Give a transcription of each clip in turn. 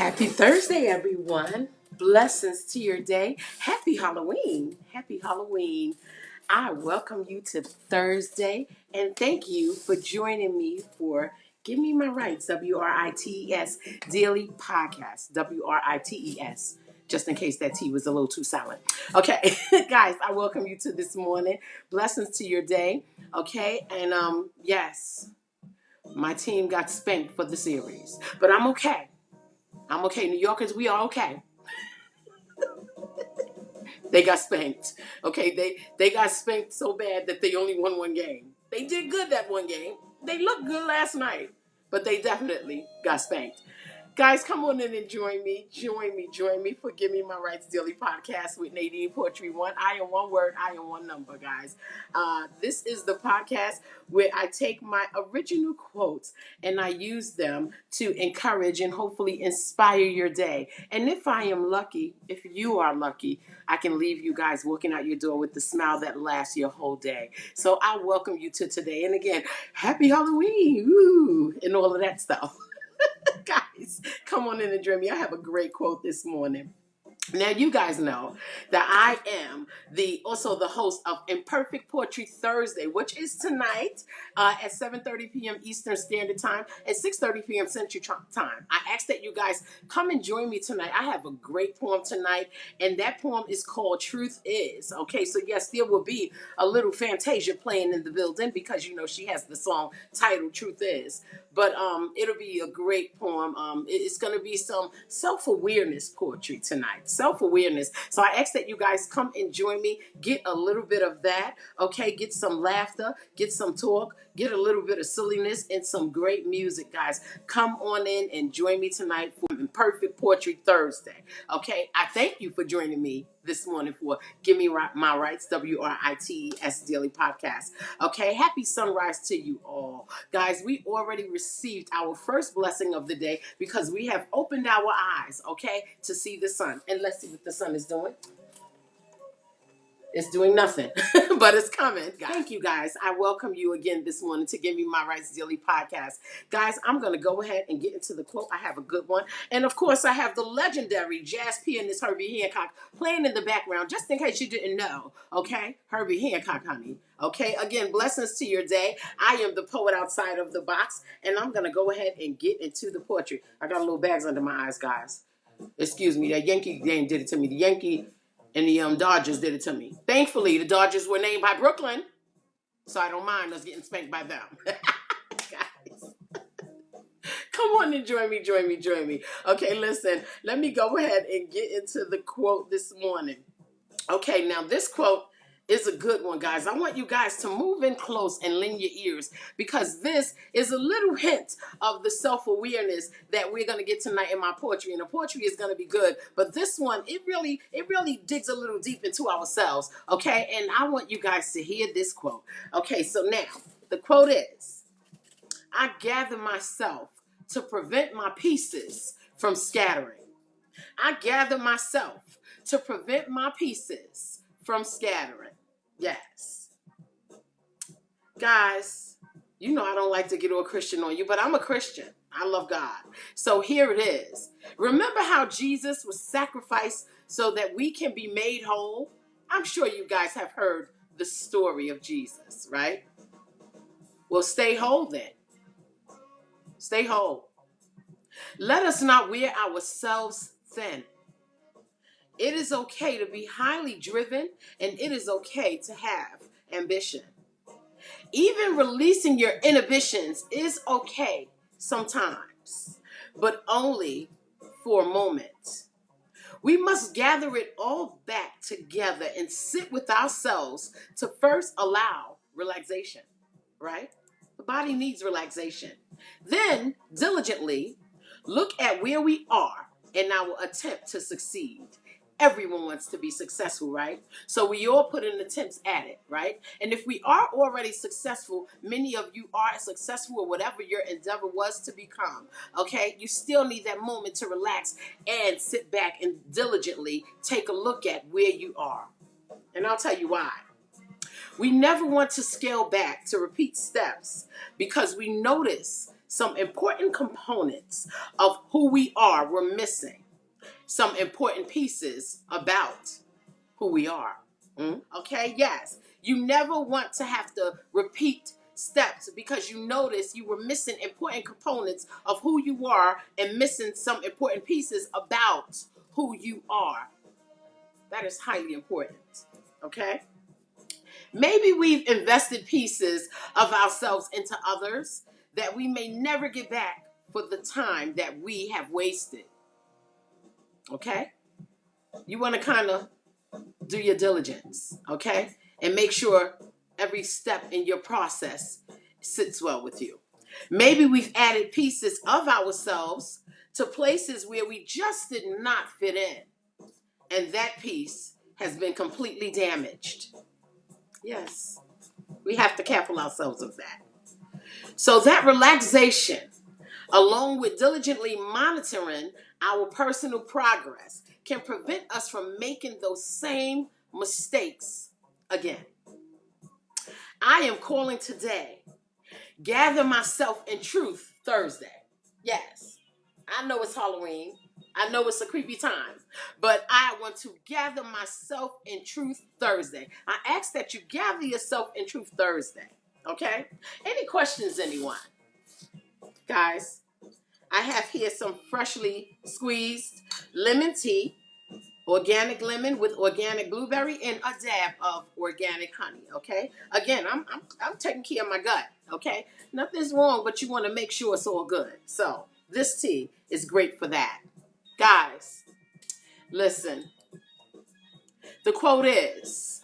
Happy Thursday, everyone. Blessings to your day. Happy Halloween. Happy Halloween. I welcome you to Thursday and thank you for joining me for Give Me My Rights, WRITES Daily Podcast, WRITES, just in case that T was a little too silent. Okay, guys, I welcome you to this morning. Blessings to your day. Okay, and yes, my team got spanked for the series, but I'm okay. I'm okay. New Yorkers, we are okay. They got spanked. Okay, they got spanked so bad that they only won one game. They did good that one game. They looked good last night, but they definitely got spanked. Guys, come on in and join me. Join me for Give Me My Rights Daily Podcast with NadinePoetry1. I am one word, I am one number, guys. This is the podcast where I take my original quotes and I use them to encourage and hopefully inspire your day. And if I am lucky, if you are lucky, I can leave you guys walking out your door with the smile that lasts your whole day. So I welcome you to today. And again, happy Halloween, woo, and all of that stuff. Guys, come on in and join me. I have a great quote this morning. Now, you guys know that I am also the host of Imperfect Poetry Thursday, which is tonight at 7:30 p.m. Eastern Standard Time and 6:30 p.m. Central Time. I ask that you guys come and join me tonight. I have a great poem tonight, and that poem is called Truth Is. Okay, so yes, there will be a little Fantasia playing in the building because, you know, she has the song titled Truth Is. But it'll be a great poem. It's going to be some self-awareness poetry tonight. Self-awareness. So I ask that you guys come and join me. Get a little bit of that. Okay, get some laughter. Get some talk. Get a little bit of silliness and some great music, guys. Come on in and join me tonight for Imperfect Poetry Thursday. Okay, I thank you for joining me this morning for Give Me My Rights, WRITES Daily Podcast. Okay, happy sunrise to you all. Guys, we already received our first blessing of the day because we have opened our eyes, okay, to see the sun. And let's see what the sun is doing. It's doing nothing, but it's coming. Thank you, guys. I welcome you again this morning to Give Me My Rights Daily Podcast. Guys, I'm going to go ahead and get into the quote. I have a good one. And, of course, I have the legendary jazz pianist Herbie Hancock playing in the background, just in case you didn't know, okay? Herbie Hancock, honey. Okay, again, blessings to your day. I am the poet outside of the box, and I'm going to go ahead and get into the poetry. I got little bags under my eyes, guys. Excuse me, that Yankee game did it to me. The Yankee and the Dodgers did it to me. Thankfully, the Dodgers were named by Brooklyn, so I don't mind us getting spanked by them. Guys, come on and join me. Okay, listen, let me go ahead and get into the quote this morning. Okay, now this quote is a good one, guys. I want you guys to move in close and lend your ears because this is a little hint of the self-awareness that we're going to get tonight in my poetry. And the poetry is going to be good, but this one, it really digs a little deep into ourselves, okay? And I want you guys to hear this quote. Okay, so now, the quote is, I gather myself to prevent my pieces from scattering. I gather myself to prevent my pieces from scattering. Yes. Guys, you know I don't like to get all Christian on you, but I'm a Christian. I love God. So here it is. Remember how Jesus was sacrificed so that we can be made whole? I'm sure you guys have heard the story of Jesus, right? Well, stay whole then. Stay whole. Let us not wear ourselves thin. It is okay to be highly driven, and it is okay to have ambition. Even releasing your inhibitions is okay sometimes, but only for a moment. We must gather it all back together and sit with ourselves to first allow relaxation, right? The body needs relaxation. Then, diligently, look at where we are in our attempt to succeed. Everyone wants to be successful, right? So we all put in attempts at it, right? And if we are already successful, many of you are successful or whatever your endeavor was to become, okay? You still need that moment to relax and sit back and diligently take a look at where you are. And I'll tell you why. We never want to scale back to repeat steps because we notice some important components of who we are. We're missing some important pieces about who we are. Okay, yes. You never want to have to repeat steps because you notice you were missing important components of who you are and missing some important pieces about who you are. That is highly important. Okay? Maybe we've invested pieces of ourselves into others that we may never get back for the time that we have wasted. Okay? You want to kind of do your diligence, okay? And make sure every step in your process sits well with you. Maybe we've added pieces of ourselves to places where we just did not fit in. And that piece has been completely damaged. Yes, we have to careful ourselves of that. So that relaxation, along with diligently monitoring our personal progress, can prevent us from making those same mistakes again. I am calling today, Gather Myself in Truth Thursday. Yes, I know it's Halloween. I know it's a creepy time, but I want to gather myself in Truth Thursday. I ask that you gather yourself in Truth Thursday, okay? Any questions, anyone? Guys, I have here some freshly squeezed lemon tea, organic lemon with organic blueberry, and a dab of organic honey, okay? Again, I'm taking care of my gut, okay? Nothing's wrong, but you want to make sure it's all good. So this tea is great for that. Guys, listen, the quote is,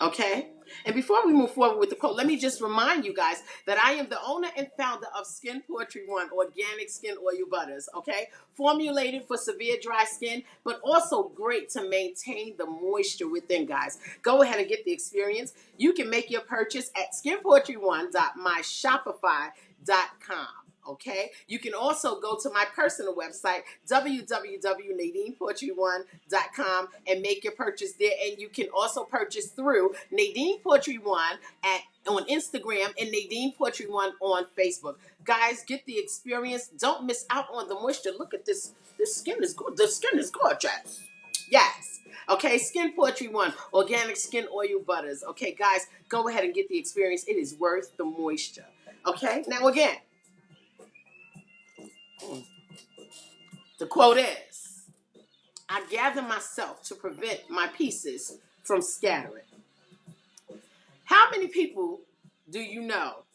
okay? And before we move forward with the quote, let me just remind you guys that I am the owner and founder of NadinePoetry1 Organic Skin Oil Butters, okay? Formulated for severe dry skin, but also great to maintain the moisture within, guys. Go ahead and get the experience. You can make your purchase at skinpoetry1.myshopify.com. Okay, you can also go to my personal website, www.NadinePoetry1.com, and make your purchase there. And you can also purchase through NadinePoetry1 on Instagram and NadinePoetry1 on Facebook. Guys, get the experience. Don't miss out on the moisture. Look at this. This skin is good. The skin is gorgeous. Yes. Okay, NadinePoetry1 Organic Skin Oil Butters. Okay, guys, go ahead and get the experience. It is worth the moisture. Okay, now again, the quote is, I gather myself to prevent my pieces from scattering. How many people do you know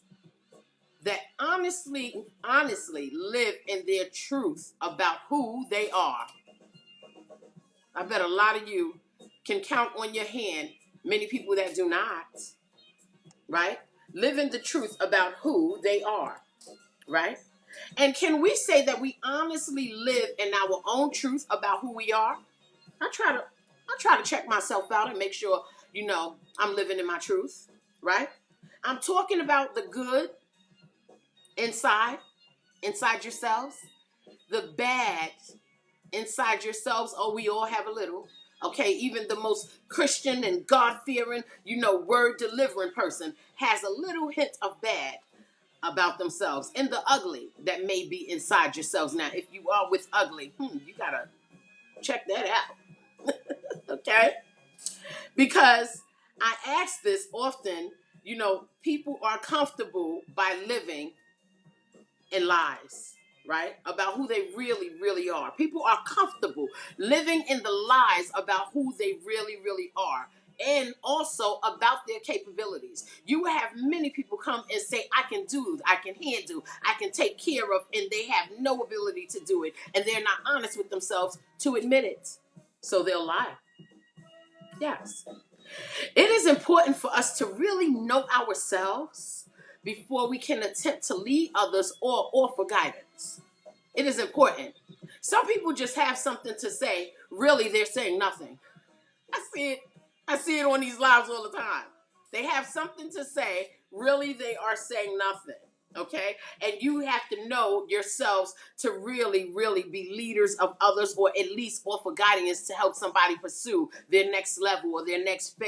that honestly live in their truth about who they are? I bet a lot of you can count on your hand many people that do not, right? Live in the truth about who they are, right? And can we say that we honestly live in our own truth about who we are? I try to check myself out and make sure, I'm living in my truth, right? I'm talking about the good inside yourselves, the bad inside yourselves. Oh, we all have a little. Okay, even the most Christian and God-fearing, word delivering person has a little hint of bad about themselves, and the ugly that may be inside yourselves. Now, if you are with ugly, you gotta check that out. Okay? Because I ask this often, people are comfortable by living in lies, right? About who they really, really are. People are comfortable living in the lies about who they really, really are. And also about their capabilities. You have many people come and say, I can do, I can handle, I can take care of, and they have no ability to do it. And they're not honest with themselves to admit it. So they'll lie. Yes. It is important for us to really know ourselves before we can attempt to lead others or offer guidance. It is important. Some people just have something to say. Really, they're saying nothing. I see it on these lives all the time. They have something to say. Really, they are saying nothing. Okay? And you have to know yourselves to really, really be leaders of others, or at least offer guidance to help somebody pursue their next level or their next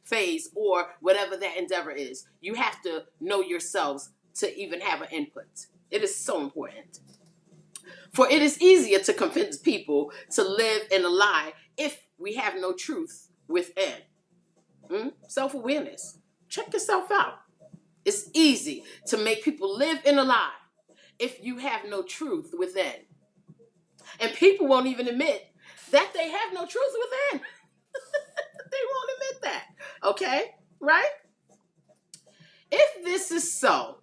phase or whatever that endeavor is. You have to know yourselves to even have an input. It is so important. For it is easier to convince people to live in a lie if we have no truth within. Self-awareness. Check yourself out. It's easy to make people live in a lie if you have no truth within. And people won't even admit that they have no truth within. They won't admit that. Okay? Right? If this is so,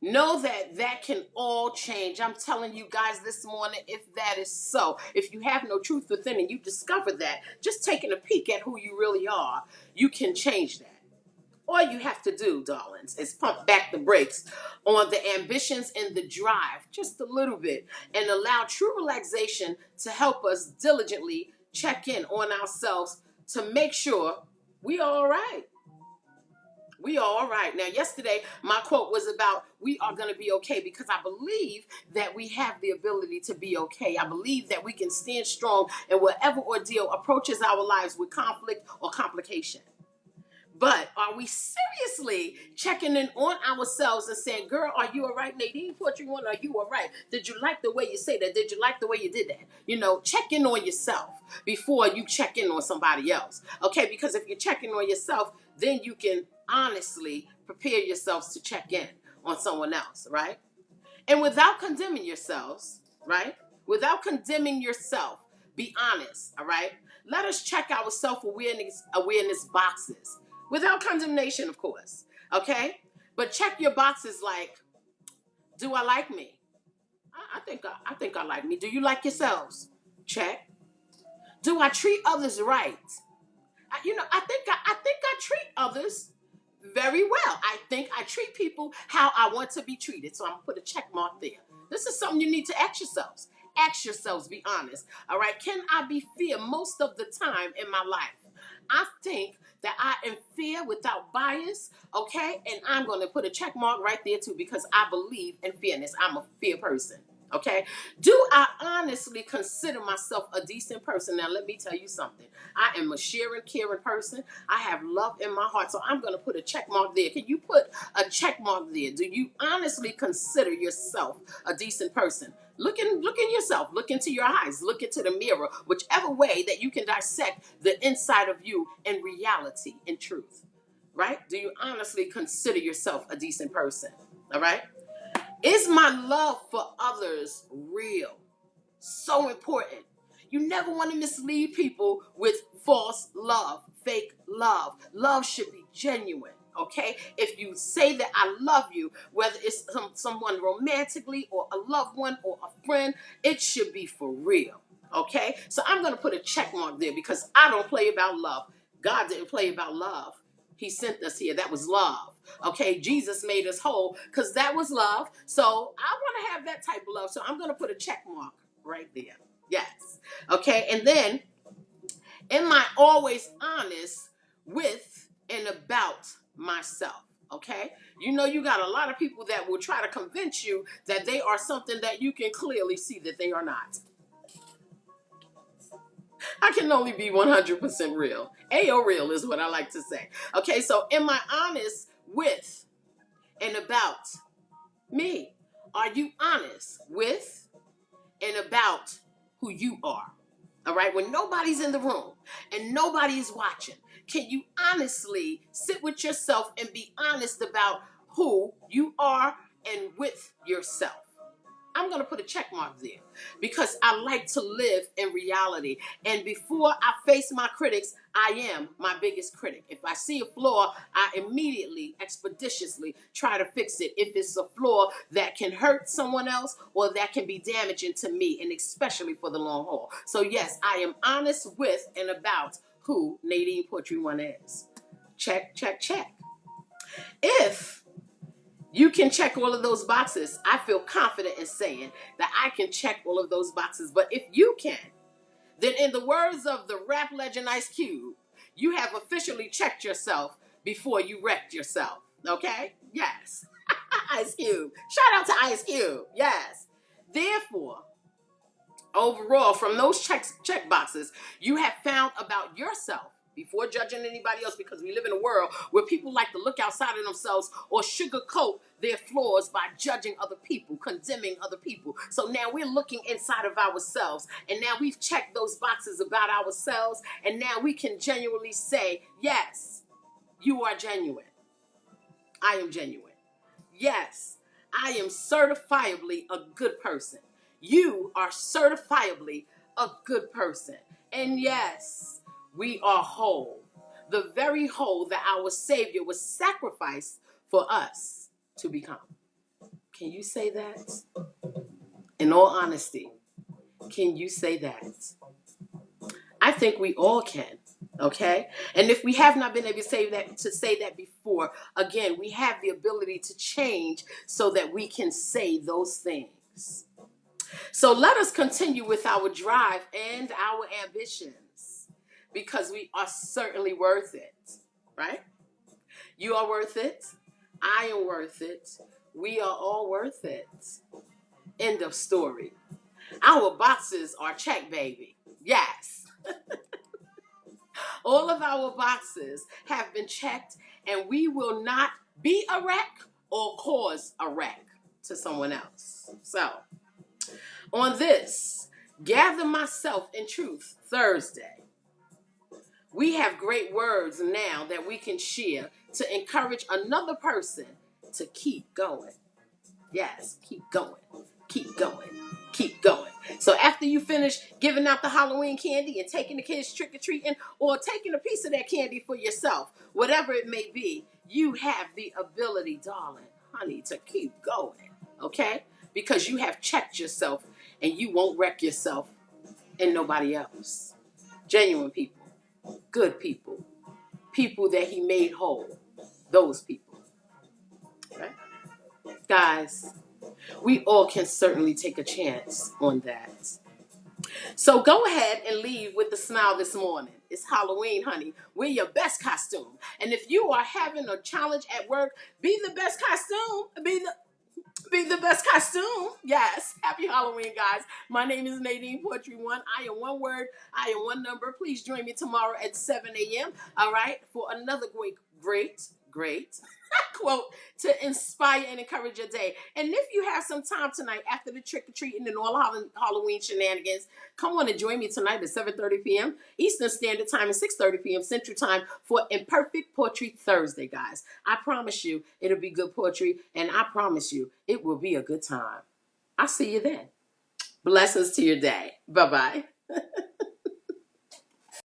know that that can all change. I'm telling you guys this morning, if that is so, if you have no truth within and you discover that, just taking a peek at who you really are, you can change that. All you have to do, darlings, is pump back the brakes on the ambitions and the drive just a little bit and allow true relaxation to help us diligently check in on ourselves to make sure we are all right. We are all right. Now, yesterday, my quote was about we are going to be okay because I believe that we have the ability to be okay. I believe that we can stand strong in whatever ordeal approaches our lives with conflict or complication. But are we seriously checking in on ourselves and saying, girl, are you all right? NadinePoetry1, are you all right? Did you like the way you say that? Did you like the way you did that? You know, check in on yourself before you check in on somebody else. Okay, because if you're checking on yourself, then you can honestly prepare yourselves to check in on someone else, right? And without condemning yourselves, right? Without condemning yourself, be honest, all right? Let us check our self-awareness boxes. Without condemnation, of course, okay? But check your boxes like, do I like me? I think I like me. Do you like yourselves? Check. Do I treat others right? I think I treat others very well. I think I treat people how I want to be treated. So I'm gonna put a check mark there. This is something you need to ask yourselves. Ask yourselves, be honest. All right, can I be fair most of the time in my life? I think that I am fair without bias, okay? And I'm going to put a check mark right there too because I believe in fairness. I'm a fair person, okay? Do I honestly consider myself a decent person? Now, let me tell you something. I am a sharing, caring person. I have love in my heart, so I'm going to put a check mark there. Can you put a check mark there? Do you honestly consider yourself a decent person? Look in yourself. Look into your eyes. Look into the mirror. Whichever way that you can dissect the inside of you in reality, in truth. Right? Do you honestly consider yourself a decent person? All right? Is my love for others real? So important. You never want to mislead people with false love, fake love. Love should be genuine. Okay, if you say that I love you, whether it's someone romantically or a loved one or a friend, it should be for real. Okay, so I'm going to put a check mark there because I don't play about love. God didn't play about love. He sent us here. That was love. Okay, Jesus made us whole because that was love. So I want to have that type of love. So I'm going to put a check mark right there. Yes. Okay, and then am I always honest with and about myself? Okay, you got a lot of people that will try to convince you that they are something that you can clearly see that they are not. I can only be 100% real. Ayo real is what I like to say. Okay, so am I honest with and about me? Are you honest with and about who you are? All right, when nobody's in the room and nobody is watching, can you honestly sit with yourself and be honest about who you are and with yourself? I'm going to put a check mark there because I like to live in reality. And before I face my critics, I am my biggest critic. If I see a flaw, I immediately, expeditiously try to fix it. If it's a flaw that can hurt someone else or that can be damaging to me, and especially for the long haul. So yes, I am honest with and about who NadinePoetry1 is. Check, check, check. If you can check all of those boxes, I feel confident in saying that I can check all of those boxes. But if you can, then in the words of the rap legend Ice Cube, you have officially checked yourself before you wrecked yourself. Okay? Yes. Ice Cube. Shout out to Ice Cube. Yes. Therefore, overall, from those check boxes, you have found about yourself before judging anybody else, because we live in a world where people like to look outside of themselves or sugarcoat their flaws by judging other people, condemning other people. So now we're looking inside of ourselves, and now we've checked those boxes about ourselves, and now we can genuinely say, yes, you are genuine. I am genuine. Yes, I am certifiably a good person. You are certifiably a good person. And yes, we are whole. The very whole that our Savior was sacrificed for us to become. Can you say that? In all honesty, can you say that? I think we all can. Okay? And if we have not been able to say that before, again, we have the ability to change so that we can say those things. So let us continue with our drive and our ambitions, because we are certainly worth it, right? You are worth it. I am worth it. We are all worth it. End of story. Our boxes are checked, baby. Yes. All of our boxes have been checked, and we will not be a wreck or cause a wreck to someone else. So, on this, Gather Myself in Truth Thursday, we have great words now that we can share to encourage another person to keep going. Yes, keep going, keep going, keep going. So after you finish giving out the Halloween candy and taking the kids trick-or-treating, or taking a piece of that candy for yourself, whatever it may be, you have the ability, darling, honey, to keep going, okay? Because you have checked yourself, and you won't wreck yourself and nobody else. Genuine people, good people, people that he made whole, those people, right? Guys, we all can certainly take a chance on that. So go ahead and leave with a smile this morning. It's Halloween, honey. Wear your best costume. And if you are having a challenge at work, be the best costume. Be the best costume. Yes. Happy Halloween, guys. My name is NadinePoetry1. I am one word. I am one number. Please join me tomorrow at 7 a.m. All right. For another great quote to inspire and encourage your day. And if you have some time tonight after the trick-or-treating and all Halloween shenanigans, come on and join me tonight at 7:30 p.m. Eastern Standard Time and 6:30 p.m. Central Time for Imperfect Poetry Thursday, guys. I promise you it'll be good poetry, and I promise you it will be a good time. I'll see you then. Blessings to your day. Bye-bye.